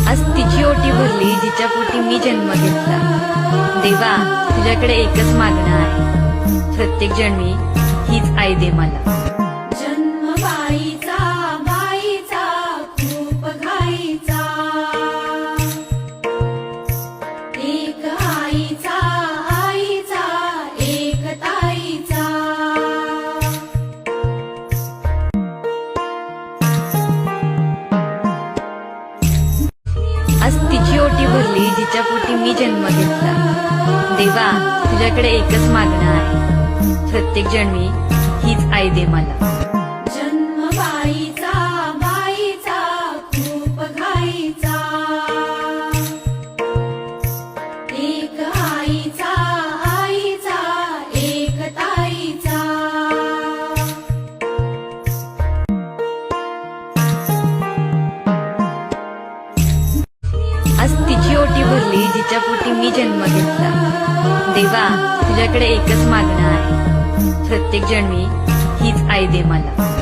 आज तिची ओटी भरली जिच्या पोटी मी जन्म घेतला। देवा तुझ्याकडे एकच मागणं आहे, प्रत्येक जन्मी हीच आई दे मला। जन्म बाईचा बाईचा खूप घाईचा, एक आईचा आईचा एक ताईचा। आज तिची ओटी भरली जिच्या पोटी मी जन्म घेतला। देवा तुझ्याकडे एकच मागणं आहे, प्रत्येक जन्मी हीच आई दे मला। जन्म बाईचा बाईचा खूप घाईचा, एक आईचा आईचा एक ताईचा। आज तिची ओटी भरली जिच्या पोटी मी जन्म घेतला। देवा तुझ्याकडे एकच मागणं आहे, प्रत्येक जन्मी हीच आई दे मला।